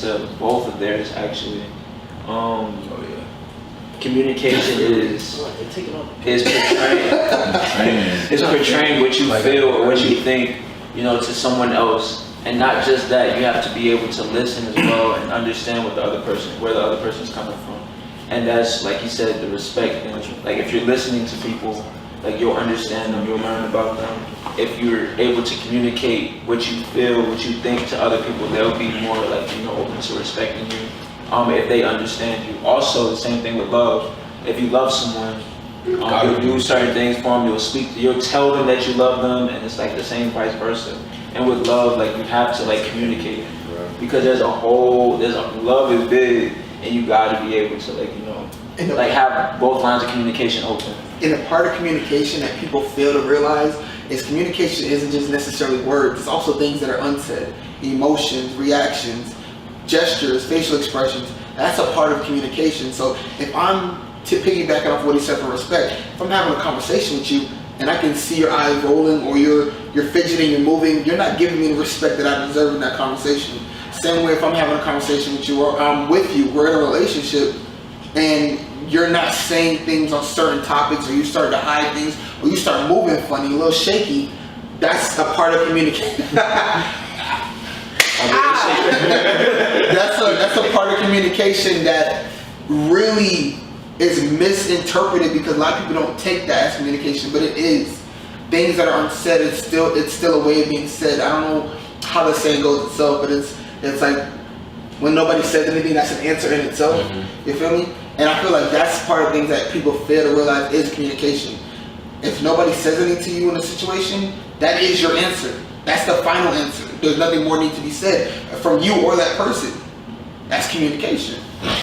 to both of theirs actually. Communication is portraying what you feel or what you think, to someone else, and not just that. You have to be able to listen as well and understand where the other person's coming from, and that's, like you said, the respect. And like, if you're listening to people, like, you'll understand them, you'll learn about them. If you're able to communicate what you feel, what you think to other people, they'll be more like, open to respecting you. If they understand you. Also, the same thing with love. If you love someone, you'll do certain things for them. You'll tell them that you love them, and it's like the same vice versa. And with love, like, you have to like communicate, because love is big, and you got to be able to have both lines of communication open. And a part of communication that people fail to realize is communication isn't just necessarily words. It's also things that are unsaid, emotions, reactions, gestures, facial expressions. That's a part of communication. So if I'm piggybacking off what he said for respect, if I'm having a conversation with you and I can see your eyes rolling, or you're fidgeting, you're moving, you're not giving me the respect that I deserve in that conversation. Same way if I'm having a conversation with you, or I'm with you, we're in a relationship, and you're not saying things on certain topics, or you start to hide things, or you start moving funny, a little shaky, that's a part of communication. That's a part of communication that really is misinterpreted, because a lot of people don't take that as communication, but it is. Things that are unsaid, it's still a way of being said. I don't know how the saying goes itself, but it's like, when nobody says anything, that's an answer in itself. You feel me? And I feel like that's part of things that people fail to realize is communication. If nobody says anything to you in a situation, that is your answer. That's the final answer. There's nothing more need to be said from you or that person. That's communication.